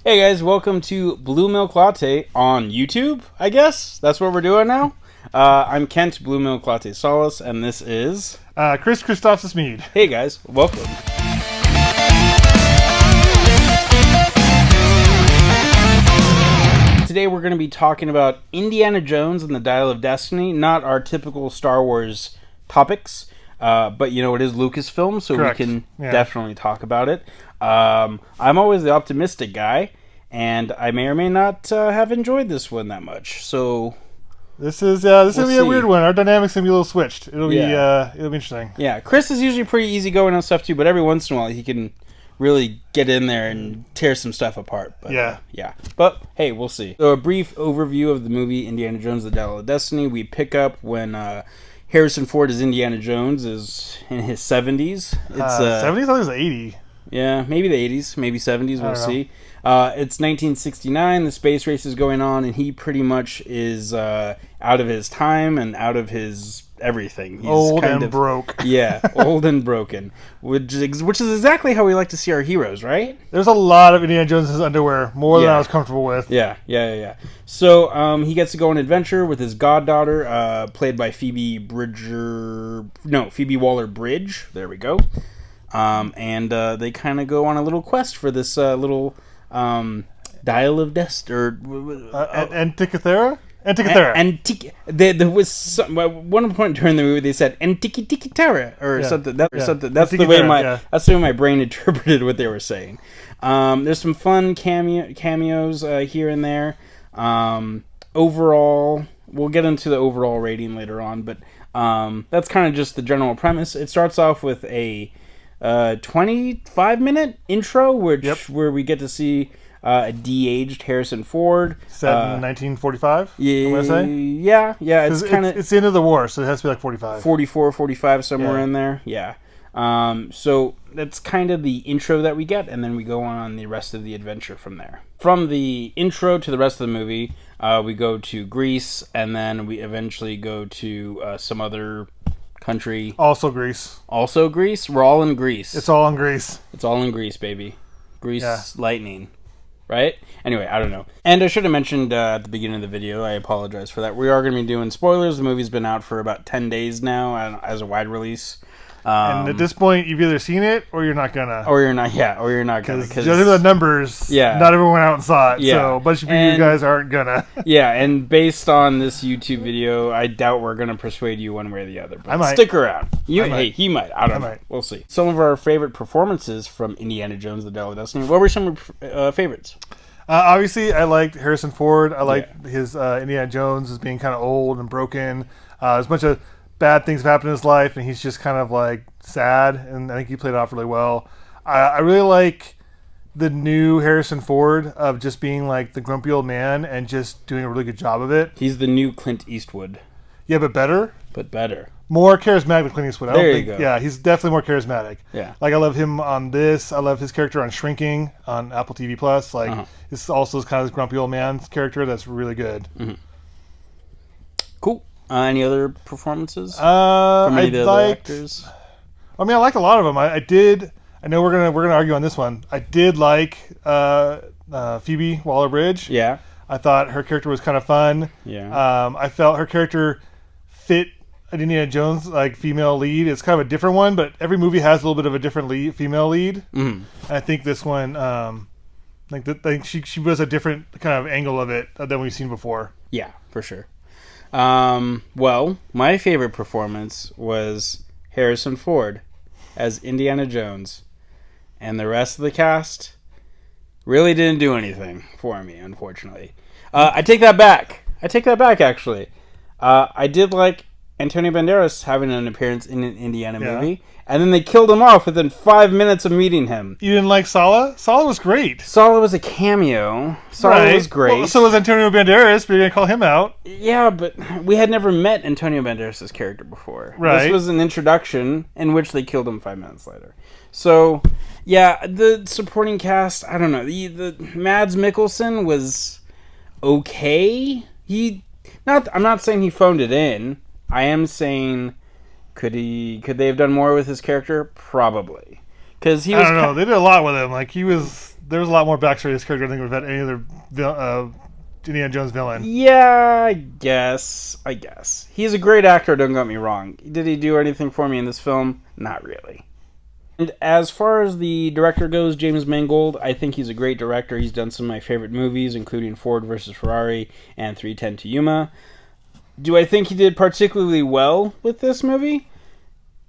Hey guys, welcome to Blue Milk Latte on YouTube, I guess. That's what we're doing now. I'm Kent, Blue Milk Latte Salas, and this is... Christophsis Meade. Hey guys, welcome. Today we're going to be talking about Indiana Jones and the Dial of Destiny, not our typical Star Wars topics, but you know, it is Lucasfilm, so Correct. We can Yeah. definitely talk about it. I'm always the optimistic guy, and I may or may not have enjoyed this one that much. So This is gonna be see. a weird one. Our dynamics gonna be a little switched. It'll be interesting. yeah, Chris is usually pretty easygoing on stuff too, but every once in a while he can really get in there and tear some stuff apart. But, yeah. But hey, we'll see. So a brief overview of the movie Indiana Jones: The Dial of Destiny. We pick up when Harrison Ford as Indiana Jones is in his 70s. It's 70s? I think it was 80. Yeah, maybe the 80s, maybe 70s, we'll see. It's 1969, the space race is going on, and he pretty much is out of his time and out of his everything. He's Old and broke. Yeah, old and broken, which is exactly how we like to see our heroes, right? There's a lot of Indiana Jones's underwear, more than Yeah. I was comfortable with. Yeah. So he gets to go on an adventure with his goddaughter, played by Phoebe Waller-Bridge. There we go. And they kind of go on a little quest for this little Dial of Destiny. Antikythera? Antikythera. There was some, at one point during the movie they said Antikythera or something. Something. That's the way my brain interpreted what they were saying. There's some fun cameos here and there. Overall, we'll get into the overall rating later on, but that's kind of just the general premise. It starts off with a 25-minute intro, where we get to see a de-aged Harrison Ford. Set in 1945? Yeah. It's kind of... It's the end of the war, so it has to be like 45. 44, 45, somewhere in there. Yeah. So that's kind of the intro that we get, and then we go on the rest of the adventure from there. From the intro to the rest of the movie, we go to Greece, and then we eventually go to some other country. Also Greece. We're all in Greece. It's all in Greece. It's all in Greece, baby. Greece lightning. Right? Anyway, I don't know. And I should have mentioned at the beginning of the video, I apologize for that. We are going to be doing spoilers. The movie's been out for about 10 days now as a wide release. And at this point, you've either seen it or you're not gonna. Or you're not gonna. Because the numbers, not everyone went out and saw it. Yeah. So a bunch of you guys aren't gonna. Yeah, and based on this YouTube video, I doubt we're gonna persuade you one way or the other. But I might. Stick around. He might. I don't know. Might. We'll see. Some of our favorite performances from Indiana Jones: The Dial of Destiny. What were some favorites? Obviously, I liked Harrison Ford. I liked his Indiana Jones as being kind of old and broken. There's a bunch of bad things have happened in his life, and he's just kind of like sad, and I think he played it off really well. I really like the new Harrison Ford of just being like the grumpy old man and just doing a really good job of it. He's the new Clint Eastwood. Yeah, but better. More charismatic than Clint Eastwood. There you go. Yeah, he's definitely more charismatic. Yeah. Like, I love him on this. I love his character on Shrinking on Apple TV Plus. Like, it's also kind of this grumpy old man character that's really good. Mm-hmm. Cool. Any other performances from any of the other actors? I mean, I like a lot of them. I did. I know we're gonna argue on this one. I did like Phoebe Waller-Bridge. Yeah. I thought her character was kind of fun. Yeah. I felt her character fit an Indiana Jones like female lead. It's kind of a different one, but every movie has a little bit of a different female lead. Mm-hmm. I think this one, she was a different kind of angle of it than we've seen before. Yeah, for sure. Well, my favorite performance was Harrison Ford as Indiana Jones, and the rest of the cast really didn't do anything for me, unfortunately. I take that back, actually. I did like Antonio Banderas having an appearance in an Indiana movie, and then they killed him off within 5 minutes of meeting him. You didn't like Salas? Salas was great. Salas was a cameo. Salas was great. Well, so was Antonio Banderas, but you're going to call him out. Yeah, but we had never met Antonio Banderas' character before. Right. This was an introduction in which they killed him 5 minutes later. So, yeah, the supporting cast, I don't know. The Mads Mikkelsen was okay. I'm not saying he phoned it in. I am saying, could they have done more with his character? Probably. Because he I was. don't know. They did a lot with him. Like there was a lot more backstory to his character. I think we've had any other Indiana Jones villain. Yeah, I guess. He's a great actor, don't get me wrong. Did he do anything for me in this film? Not really. And as far as the director goes, James Mangold, I think he's a great director. He's done some of my favorite movies, including Ford vs. Ferrari and 3:10 to Yuma. Do I think he did particularly well with this movie?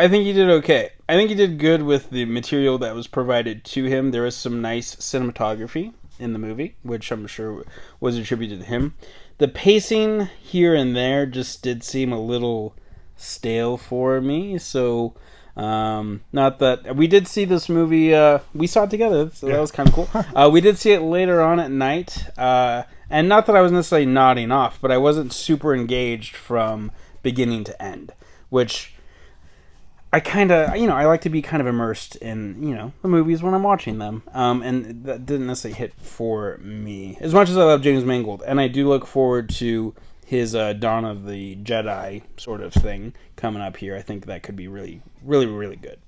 I think he did okay. I think he did good with the material that was provided to him. There is some nice cinematography in the movie, which I'm sure was attributed to him. The pacing here and there just did seem a little stale for me, so not that we did see this movie, we saw it together, so that was kind of cool. We did see it later on at night, and not that I was necessarily nodding off, but I wasn't super engaged from beginning to end, which I kind of, I like to be kind of immersed in, the movies when I'm watching them. And that didn't necessarily hit for me. As much as I love James Mangold, and I do look forward to his Dawn of the Jedi sort of thing coming up here. I think that could be really, really, really good.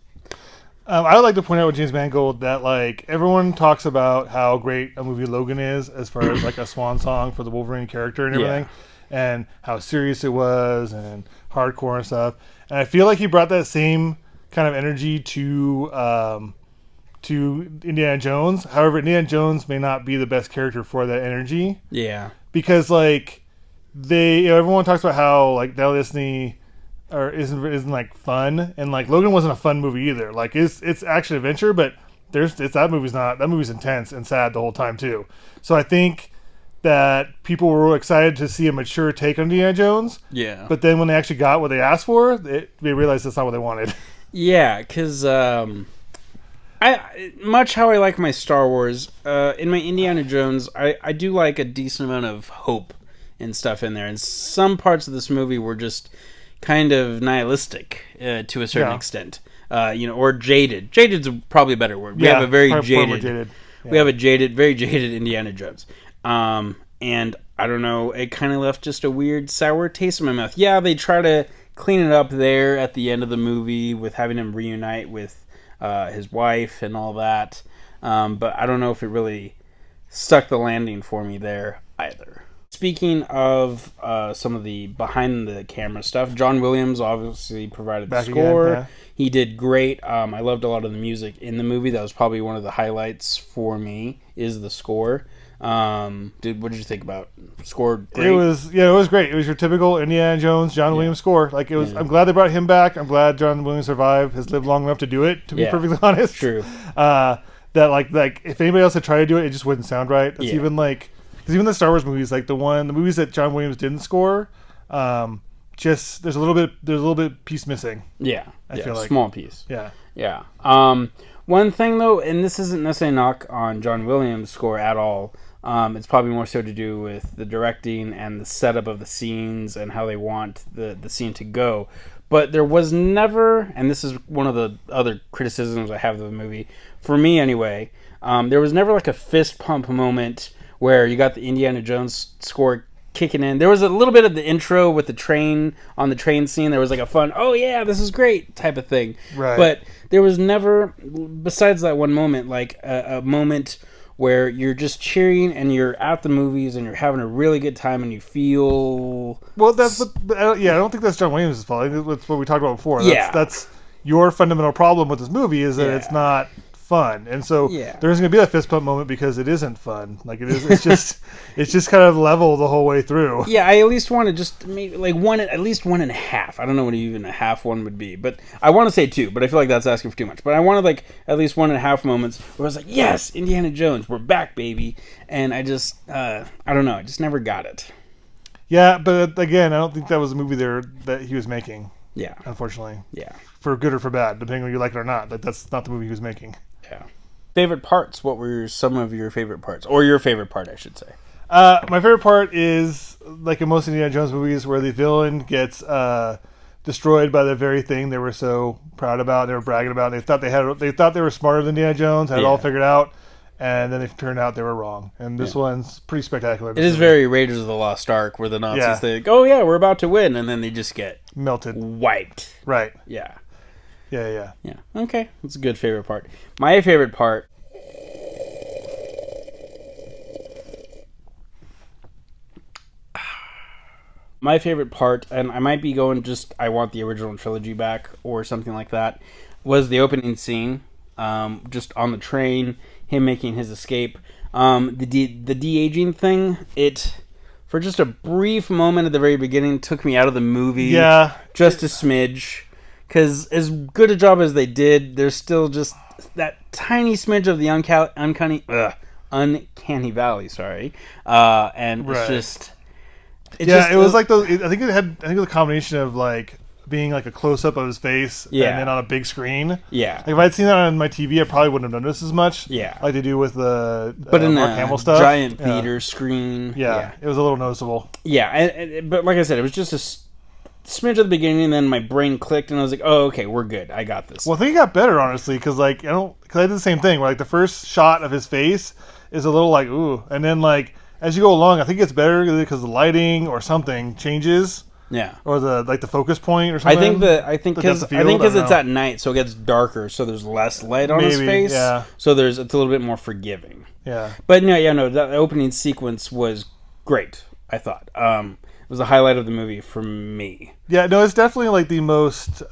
I would like to point out with James Mangold that, like, everyone talks about how great a movie Logan is as far as, like, a swan song for the Wolverine character and everything. Yeah. And how serious it was and hardcore and stuff. And I feel like he brought that same kind of energy to Indiana Jones. However, Indiana Jones may not be the best character for that energy. Yeah. Because, like, everyone talks about how, like, Dale Disney isn't like fun, and like Logan wasn't a fun movie either. Like it's action adventure, but that movie's intense and sad the whole time too. So I think that people were excited to see a mature take on Indiana Jones. Yeah. But then when they actually got what they asked for, they realized that's not what they wanted. Yeah, because much how I like my Star Wars, in my Indiana Jones, I do like a decent amount of hope and stuff in there. And some parts of this movie were just kind of nihilistic to a certain extent. Or jaded. Jaded's probably a better word. We have a very jaded. Yeah. We have a very jaded Indiana Jones. And I don't know, it kind of left just a weird sour taste in my mouth. Yeah, they try to clean it up there at the end of the movie with having him reunite with his wife and all that. But I don't know if it really stuck the landing for me there either. Speaking of some of the behind the camera stuff, John Williams obviously provided the score. Again, yeah. He did great. I loved a lot of the music in the movie. That was probably one of the highlights for me, is the score. What did you think about score? Great? It was great. It was your typical Indiana Jones, John Williams score. Like it was. Yeah. I'm glad they brought him back. I'm glad John Williams survived. Has lived long enough to do it. To be perfectly honest, true. That like if anybody else had tried to do it, it just wouldn't sound right. It's even like. Because even the Star Wars movies, like the movies that John Williams didn't score, just there's a little bit piece missing. Yeah, I feel like small piece. Yeah. One thing though, and this isn't necessarily a knock on John Williams' score at all. It's probably more so to do with the directing and the setup of the scenes and how they want the scene to go. But there was never, and this is one of the other criticisms I have of the movie, for me anyway, there was never like a fist pump moment where you got the Indiana Jones score kicking in. There was a little bit of the intro with the train, on the train scene. There was like a fun, oh yeah, this is great type of thing. Right. But there was never, besides that one moment, like a moment where you're just cheering and you're at the movies and you're having a really good time and you feel... Well, I don't think that's John Williams' fault. That's what we talked about before. That's your fundamental problem with this movie is that it's not fun, and so there isn't going to be a fist pump moment because it isn't fun. Like it is, it's just kind of level the whole way through. Yeah, I at least want to just maybe like at least 1.5. I don't know what even a half one would be, but I want to say 2. But I feel like that's asking for too much. But I wanted like at least 1.5 moments where I was like, yes, Indiana Jones, we're back, baby. And I just, I don't know, I just never got it. Yeah, but again, I don't think that was a movie there that he was making. Yeah, unfortunately. Yeah, for good or for bad, depending on whether you like it or not. Like that's not the movie he was making. Yeah. Favorite parts? What were some of your favorite parts? Or your favorite part, I should say. My favorite part is, like in most Indiana Jones movies, where the villain gets destroyed by the very thing they were so proud about, they were bragging about. They thought they were smarter than Indiana Jones, had it all figured out, and then it turned out they were wrong. And this one's pretty spectacular. It is very Raiders of the Lost Ark, where the Nazis think, oh yeah, we're about to win, and then they just get melted, wiped. Right. Yeah. Yeah. Yeah. Okay. That's a good favorite part. My favorite part. My favorite part, and I might be going just I want the original trilogy back or something like that, was the opening scene. Just on the train, him making his escape. The de-aging thing, it for just a brief moment at the very beginning took me out of the movie. Yeah. Just a smidge. Because as good a job as they did, there's still just that tiny smidge of the uncanny valley. Sorry, and Right. it's just. It was like those. I think it was a combination of like being like a close up of his face, Yeah. and then on a big screen. Yeah. Like if I'd seen that on my TV, I probably wouldn't have noticed as much. Yeah. Like they do with the But in Mark a Hamill stuff, giant theater screen. Yeah, it was a little noticeable. Yeah, but like I said, it was just a smidge at the beginning, and then my brain clicked, and I was like, "Oh, okay, we're good. I got this." Well, I think it got better honestly, because like I did the same thing. Where, like the first shot of his face is a little like ooh, and then like as you go along, I think it gets better because the lighting or something changes. Yeah, or the focus point or something. I think because it's at night, so it gets darker, so there's less light on his face. Yeah. So it's a little bit more forgiving. Yeah. But no, the opening sequence was great. I thought it was the highlight of the movie for me. Yeah, no, it's definitely like the most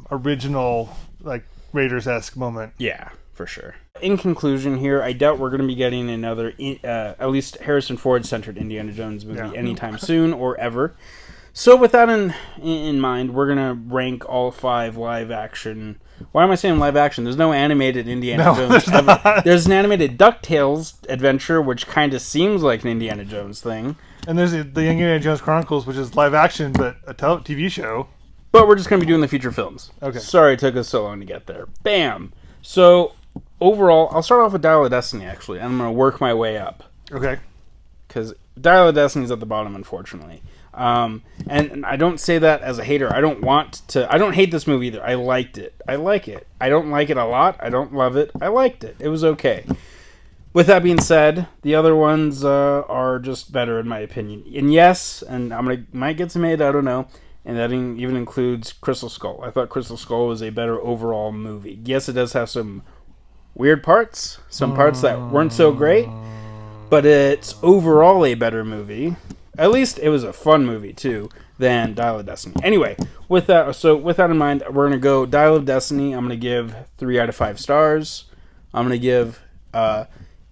original like Raiders-esque moment. Yeah, for sure. In conclusion, here, I doubt we're going to be getting another, at least Harrison Ford-centered Indiana Jones movie anytime soon or ever. So with that in mind, we're going to rank all 5 live action. Why am I saying live action? There's no animated Indiana Jones ever. There's an animated DuckTales adventure, which kind of seems like an Indiana Jones thing. And there's the Indiana Jones Chronicles, which is live action, but a TV show. But we're just going to be doing the feature films. Okay. Sorry it took us so long to get there. Bam! So, overall, I'll start off with Dial of Destiny, actually, and I'm going to work my way up. Okay. Because Dial of Destiny is at the bottom, unfortunately. And I don't say that as a hater. I don't hate this movie either. I liked it. I like it. I don't like it a lot. I don't love it. I liked it. It was okay. With that being said, the other ones are just better in my opinion. And yes, and might get some hate, I don't know. And that even includes Crystal Skull. I thought Crystal Skull was a better overall movie. Yes, it does have some weird parts, some parts that weren't so great, but it's overall a better movie. At least it was a fun movie too than Dial of Destiny. Anyway, with that in mind, we're gonna go Dial of Destiny. I'm gonna give 3 out of 5 stars. I'm gonna give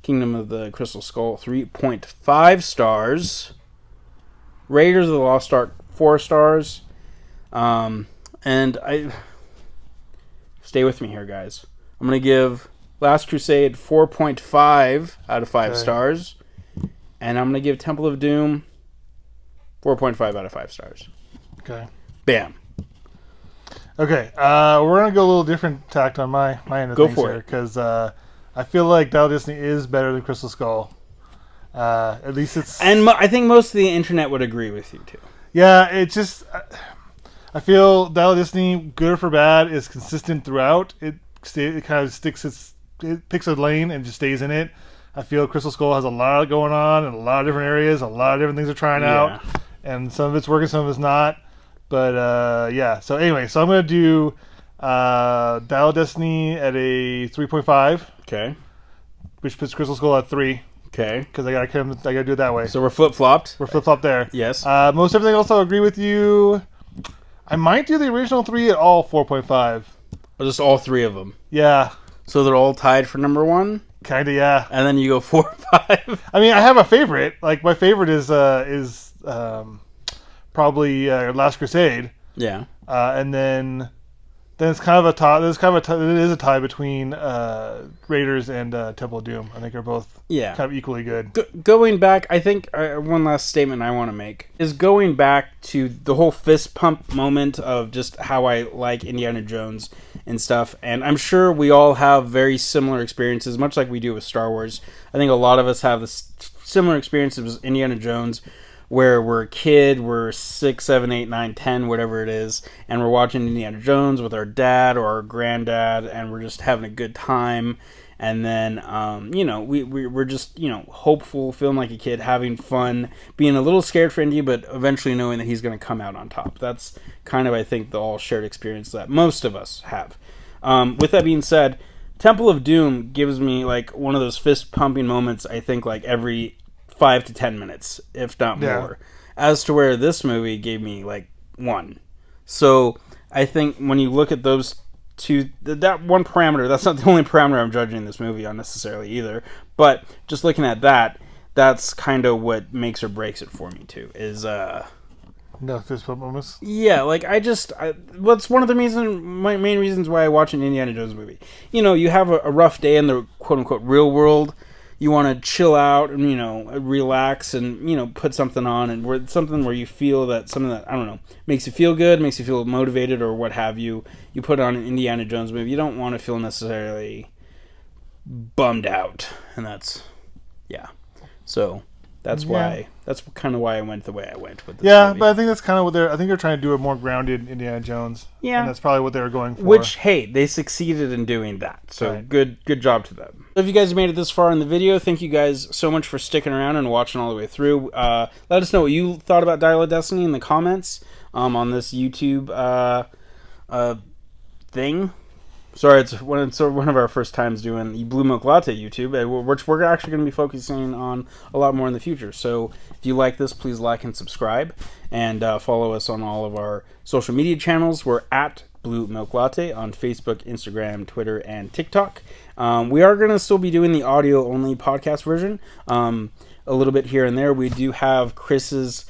Kingdom of the Crystal Skull 3.5 stars. Raiders of the Lost Ark 4 stars. And I stay with me here, guys. I'm gonna give Last Crusade 4.5 out of 5 stars, and I'm gonna give Temple of Doom 4.5 out of 5 stars. Okay. Bam. Okay. We're gonna go a little different tact on my end of Go things for here it. because I feel like Dial of Destiny is better than Crystal Skull. At least it's. And I think most of the internet would agree with you too. Yeah, it just. I feel Dial of Destiny, good or for bad, is consistent throughout. It kind of it picks a lane and just stays in it. I feel Crystal Skull has a lot going on in a lot of different areas, a lot of different things they're trying out, and some of it's working, some of it's not. But yeah, so anyway, so I'm gonna do Dial of Destiny at a 3.5. Okay. Which puts Crystal Skull at 3. Okay. Because I gotta do it that way. So we're flip-flopped? We're flip-flopped there. Yes. Most everything else I'll agree with you. I might do the original 3 at all 4.5. Or just all 3 of them? Yeah. So they're all tied for number 1? Kinda, yeah. And then you go 4 or 5? I mean, I have a favorite. Like, my favorite is probably Last Crusade. Yeah. And then it's kind of a tie. It is a tie between Raiders and Temple of Doom. I think they're both kind of equally good. Going back, I think one last statement I want to make is going back to the whole fist pump moment of just how I like Indiana Jones and stuff. And I'm sure we all have very similar experiences, much like we do with Star Wars. I think a lot of us have this similar experiences with Indiana Jones, where we're a kid, we're 6, 7, 8, 9, 10, whatever it is, and we're watching Indiana Jones with our dad or our granddad, and we're just having a good time. And then, we're just, hopeful, feeling like a kid, having fun, being a little scared for Indy, but eventually knowing that he's going to come out on top. That's kind of, I think, the all shared experience that most of us have. With that being said, Temple of Doom gives me like one of those fist pumping moments, I think, like every 5 to 10 minutes, if not more. As to where this movie gave me like one. So I think when you look at those two, that one parameter, that's not the only parameter I'm judging this movie on necessarily either. But just looking at that, that's kind of what makes or breaks it for me too. Is no fist pump moments. Yeah, like what's one of the main reasons why I watch an Indiana Jones movie. You have a rough day in the quote unquote real world. You want to chill out and relax and put something on and something where you feel that something that, I don't know, makes you feel good, makes you feel motivated or what have you. You put on an Indiana Jones movie. You don't want to feel necessarily bummed out, and that's So that's why. That's kind of why I went the way I went with this movie. But I think that's kind of what I think they're trying to do a more grounded Indiana Jones. Yeah, and that's probably what they were going for. Which, hey, they succeeded in doing that. So good job to them. If you guys made it this far in the video, thank you guys so much for sticking around and watching all the way through. Let us know what you thought about Dial of Destiny in the comments on this YouTube thing. Sorry, it's one of our first times doing the Blue Milk Latte YouTube, which we're actually going to be focusing on a lot more in the future. So if you like this, please like and subscribe, and follow us on all of our social media channels. We're at Blue Milk Latte on Facebook, Instagram, Twitter, and TikTok. We are going to still be doing the audio-only podcast version a little bit here and there. We do have Chris's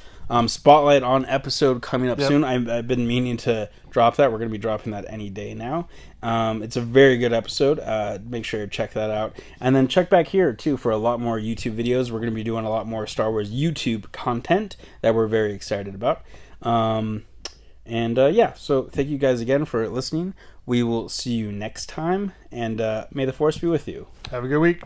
spotlight on episode coming up soon. I've been meaning to drop that. We're going to be dropping that any day now. It's a very good episode. Make sure to check that out. And then check back here, too, for a lot more YouTube videos. We're going to be doing a lot more Star Wars YouTube content that we're very excited about. So thank you guys again for listening. We will see you next time, and may the Force be with you. Have a good week.